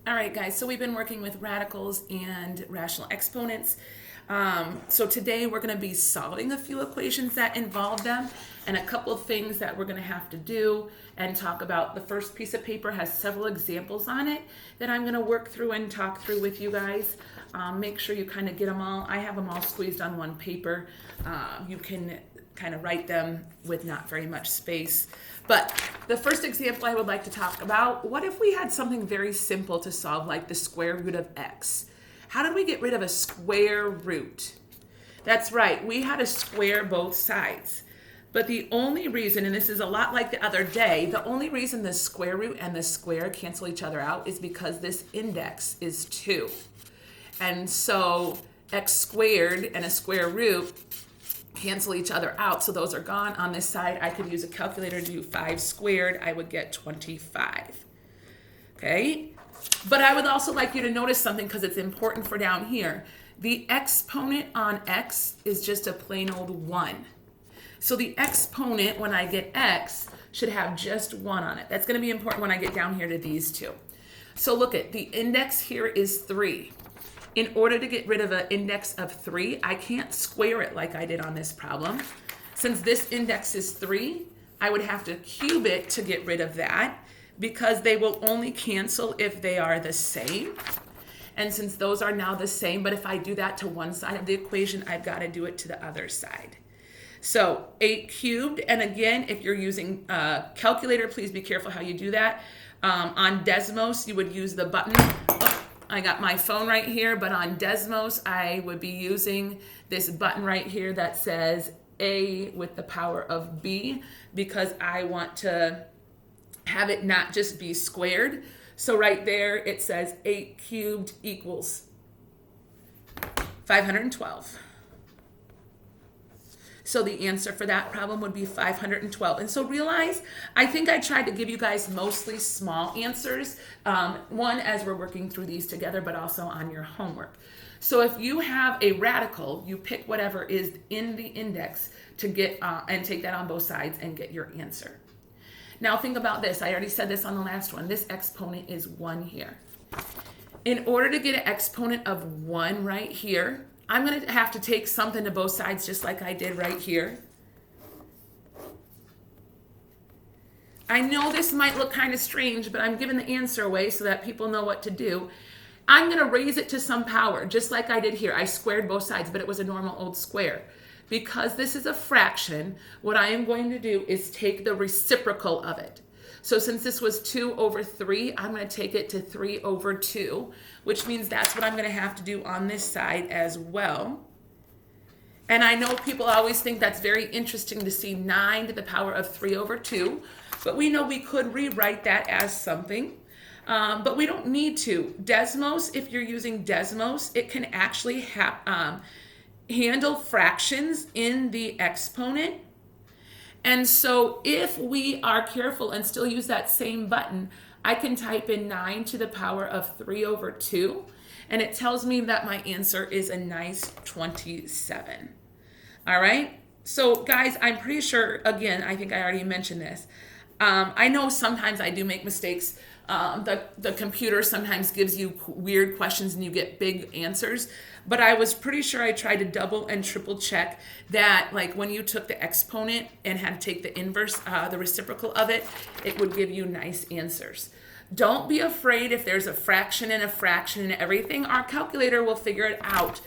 All right, guys, so we've been working with radicals and rational exponents. So today we're going to be solving a few equations that involve them and a couple of things that we're going to have to do and talk about. The first piece of paper has several examples on it that I'm going to work through and talk through with you guys. Make sure you kind of get them all. I have them all squeezed on one paper. You can kind of write them with not very much space. But the first example I would like to talk about, what if we had something very simple to solve, like the square root of x? How did we get rid of a square root? That's right, we had to square both sides. But the only reason, and this is a lot like the other day, the only reason the square root and the square cancel each other out is because this index is 2. And so x squared and a square root cancel each other out, so those are gone. On this side, I could use a calculator to do 5 squared. I would get 25. Okay? But I would also like you to notice something because it's important for down here. The exponent on x is just a plain old 1. So the exponent, when I get x, should have just 1 on it. That's going to be important when I get down here to these two. So look at the index here is 3. In order to get rid of an index of 3, I can't square it like I did on this problem. Since this index is 3, I would have to cube it to get rid of that because they will only cancel if they are the same. And since those are now the same, but if I do that to one side of the equation, I've got to do it to the other side. So 8 cubed, and again, if you're using a calculator, please be careful how you do that. On Desmos, you would use the button. I got my phone right here, but on Desmos, I would be using this button right here that says A with the power of B because I want to have it not just be squared. So right there, it says 8 cubed equals 512. So the answer for that problem would be 512. And so realize, I think I tried to give you guys mostly small answers. One, as we're working through these together, but also on your homework. So if you have a radical, you pick whatever is in the index to get, and take that on both sides and get your answer. Now think about this. I already said this on the last one. This exponent is 1 here. In order to get an exponent of 1 right here, I'm going to have to take something to both sides just like I did right here. I know this might look kind of strange, but I'm giving the answer away so that people know what to do. I'm going to raise it to some power, just like I did here. I squared both sides, but it was a normal old square. Because this is a fraction, what I am going to do is take the reciprocal of it. So since this was 2 over 3, I'm going to take it to 3 over 2, which means that's what I'm going to have to do on this side as well. And I know people always think that's very interesting to see 9 to the power of 3 over 2, but we know we could rewrite that as something, but we don't need to. Desmos, if you're using Desmos, it can actually handle fractions in the exponent. And so if we are careful and still use that same button, I can type in 9 to the power of 3 over 2, and it tells me that my answer is a nice 27. All right? So guys, I'm pretty sure, again, I think I already mentioned this. I know sometimes I do make mistakes. The computer sometimes gives you weird questions and you get big answers. But I was pretty sure I tried to double and triple check that, like when you took the exponent and had to take the inverse, the reciprocal of it, it would give you nice answers. Don't be afraid if there's a fraction and everything. Our calculator will figure it out.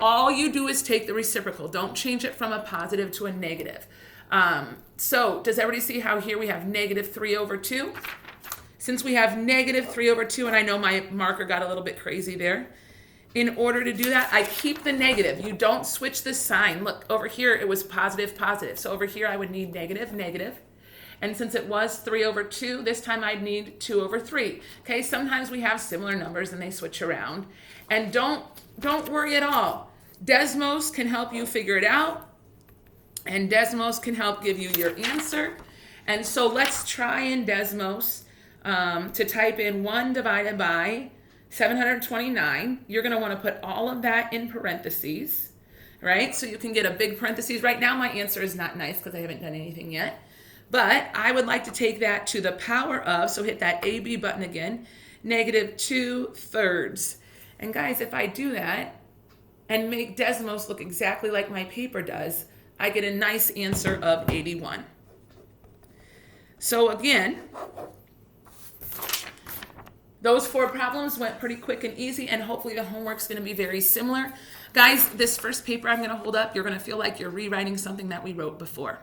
All you do is take the reciprocal. Don't change it from a positive to a negative. So does everybody see how here we have negative 3 over 2? Since we have negative 3 over 2, and I know my marker got a little bit crazy there, in order to do that, I keep the negative. You don't switch the sign. Look, over here it was positive, positive. So over here I would need negative, negative. And since it was 3 over 2, this time I'd need 2 over 3. Okay, sometimes we have similar numbers and they switch around. And don't worry at all. Desmos can help you figure it out. And Desmos can help give you your answer. And so let's try in Desmos to type in 1 divided by 729. You're going to want to put all of that in parentheses, right? So you can get a big parentheses. Right now my answer is not nice because I haven't done anything yet. But I would like to take that to the power of, so hit that AB button again, negative 2/3. And guys, if I do that and make Desmos look exactly like my paper does, I get a nice answer of 81. So again, those 4 problems went pretty quick and easy, and hopefully the homework's going to be very similar. Guys, this first paper I'm going to hold up, you're going to feel like you're rewriting something that we wrote before.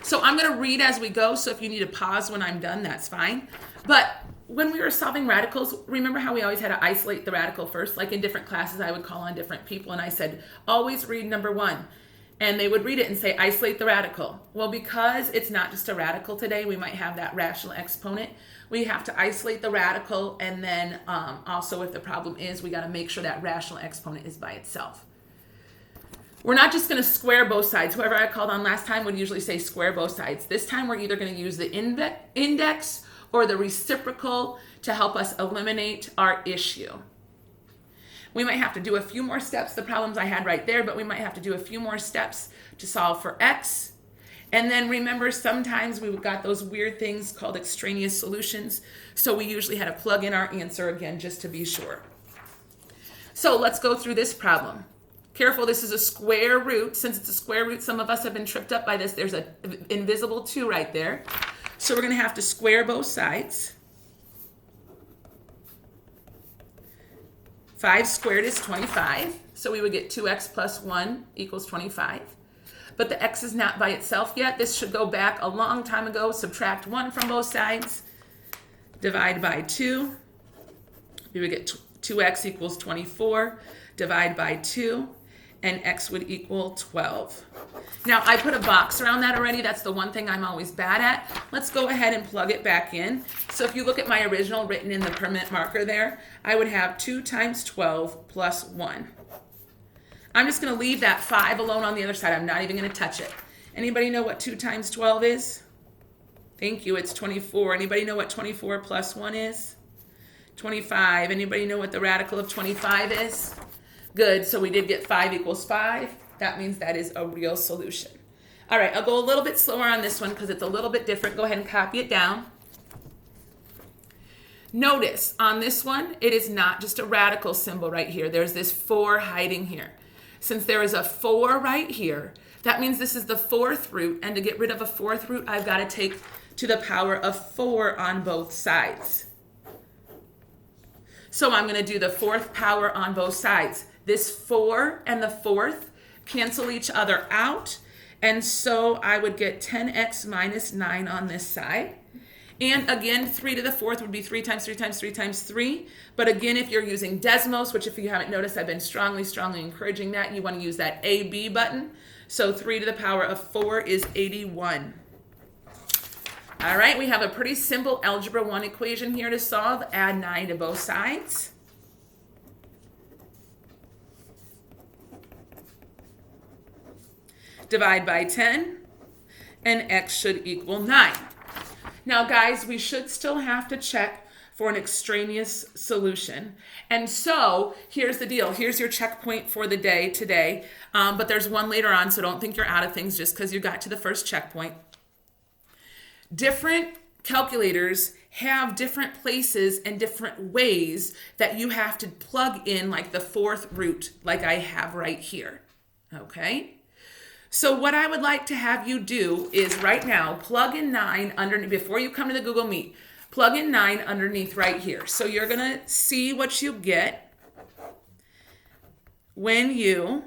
So I'm going to read as we go, so if you need to pause when I'm done, that's fine. But when we were solving radicals, remember how we always had to isolate the radical first? Like in different classes, I would call on different people, and I said, always read number 1. And they would read it and say, isolate the radical. Well, because it's not just a radical today, we might have that rational exponent. We have to isolate the radical, and then also if the problem is, we got to make sure that rational exponent is by itself. We're not just going to square both sides. Whoever I called on last time would usually say square both sides. This time we're either going to use the index or the reciprocal to help us eliminate our issue. We might have to do a few more steps, the problems I had right there, but we might have to do a few more steps to solve for x. And then remember, sometimes we got those weird things called extraneous solutions, so we usually had to plug in our answer again just to be sure. So let's go through this problem. Careful, this is a square root. Since it's a square root, some of us have been tripped up by this. There's an invisible 2 right there. So we're going to have to square both sides. 5 squared is 25, so we would get 2x plus 1 equals 25. But the x is not by itself yet. This should go back a long time ago. Subtract 1 from both sides. Divide by 2. We would get 2x equals 24. Divide by 2. And x would equal 12. Now, I put a box around that already. That's the one thing I'm always bad at. Let's go ahead and plug it back in. So if you look at my original written in the permanent marker there, I would have 2 times 12 plus 1. I'm just going to leave that 5 alone on the other side. I'm not even going to touch it. Anybody know what 2 times 12 is? Thank you. It's 24. Anybody know what 24 plus 1 is? 25. Anybody know what the radical of 25 is? Good, so we did get 5 equals 5. That means that is a real solution. All right, I'll go a little bit slower on this one because it's a little bit different. Go ahead and copy it down. Notice on this one, it is not just a radical symbol right here. There's this 4 hiding here. Since there is a 4 right here, that means this is the 4th root, and to get rid of a 4th root, I've got to take to the power of 4 on both sides. So I'm going to do the 4th power on both sides. This 4 and the 4th cancel each other out, and so I would get 10x minus 9 on this side. And again, 3 to the 4th would be 3 times 3 times 3 times 3. But again, if you're using Desmos, which if you haven't noticed, I've been strongly encouraging that, you want to use that AB button. So 3 to the power of 4 is 81. All right, we have a pretty simple Algebra 1 equation here to solve. Add 9 to both sides. Divide by 10, and x should equal 9. Now, guys, we should still have to check for an extraneous solution. And so here's the deal. Here's your checkpoint for the day today. But there's one later on, so don't think you're out of things just because you got to the first checkpoint. Different calculators have different places and different ways that you have to plug in, like the 4th root, like I have right here. Okay? So what I would like to have you do is right now, plug in 9 underneath, before you come to the Google Meet, plug in 9 underneath right here. So you're going to see what you get when you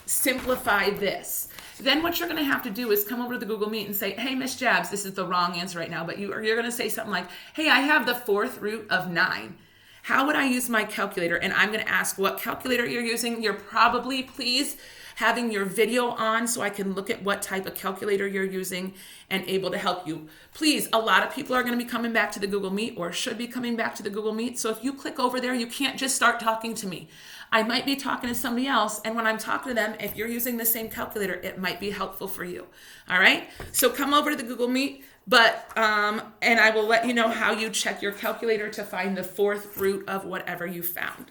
simplify this. Then what you're going to have to do is come over to the Google Meet and say, hey, Miss Jabs, this is the wrong answer right now, but you're going to say something like, hey, I have the 4th root of 9. How would I use my calculator? And I'm going to ask what calculator you're using. You're probably, please, having your video on so I can look at what type of calculator you're using and able to help you. Please, a lot of people are going to be coming back to the Google Meet or should be coming back to the Google Meet. So if you click over there, you can't just start talking to me. I might be talking to somebody else, and when I'm talking to them, if you're using the same calculator, it might be helpful for you. All right? So come over to the Google Meet, and I will let you know how you check your calculator to find the 4th root of whatever you found.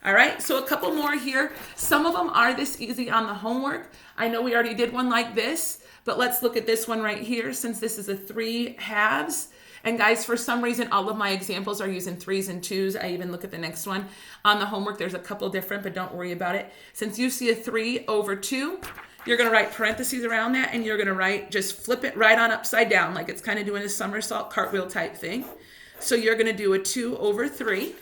All right, so a couple more here. Some of them are this easy on the homework. I know we already did one like this, but let's look at this one right here since this is a 3 halves. And guys, for some reason, all of my examples are using 3s and 2s. I even look at the next one. On the homework, there's a couple different, but don't worry about it. Since you see a 3 over 2, you're going to write parentheses around that, and you're going to write, just flip it right on upside down, like it's kind of doing a somersault cartwheel type thing. So you're going to do a 2 over 3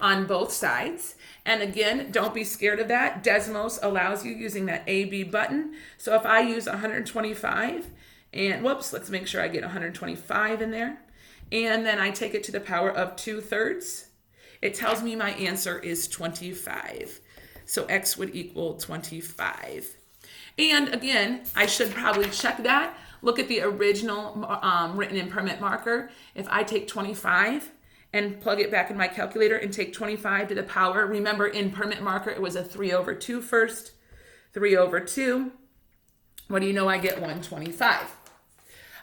on both sides. And again, don't be scared of that. Desmos allows you using that AB button. So if I use 125, and whoops, let's make sure I get 125 in there. And then I take it to the power of 2/3. It tells me my answer is 25. So X would equal 25. And again, I should probably check that. Look at the original written in permit marker. If I take 25 and plug it back in my calculator and take 25 to the power, remember in permit marker, it was a 3 over 2 first, 3 over 2. What do you know? I get 125.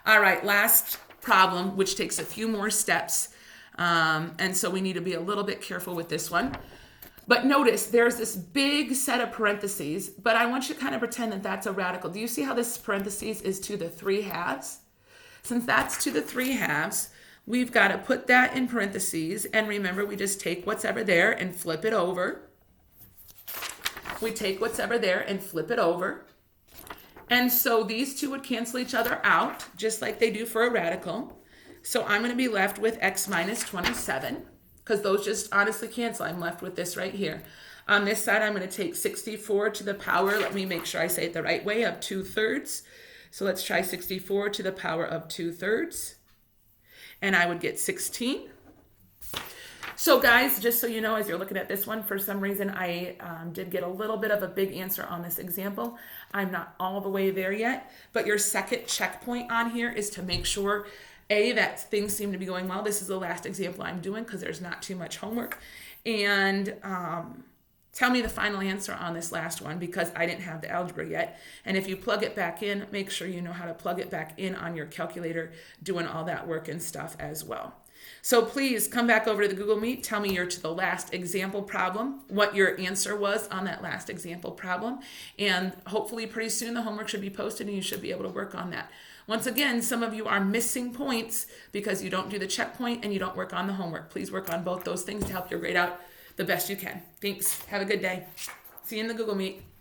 All right, last problem, which takes a few more steps. And so we need to be a little bit careful with this one. But notice there's this big set of parentheses, but I want you to kind of pretend that that's a radical. Do you see how this parentheses is to the 3/2? Since that's to the 3/2, we've got to put that in parentheses. And remember, we just take what's ever there and flip it over. We take what's ever there and flip it over. And so these two would cancel each other out, just like they do for a radical. So I'm going to be left with x minus 27, because those just honestly cancel. I'm left with this right here. On this side, I'm going to take 64 to the power, let me make sure I say it the right way, of 2/3. So let's try 64 to the power of 2/3. And I would get 16. So guys, just so you know, as you're looking at this one, for some reason I did get a little bit of a big answer on this example. I'm not all the way there yet, but your second checkpoint on here is to make sure, A, that things seem to be going well. This is the last example I'm doing because there's not too much homework. And tell me the final answer on this last one, because I didn't have the algebra yet. And if you plug it back in, make sure you know how to plug it back in on your calculator, doing all that work and stuff as well. So please come back over to the Google Meet. Tell me you're to the last example problem, what your answer was on that last example problem. And hopefully pretty soon the homework should be posted and you should be able to work on that. Once again, some of you are missing points because you don't do the checkpoint and you don't work on the homework. Please work on both those things to help your grade out the best you can. Thanks. Have a good day. See you in the Google Meet.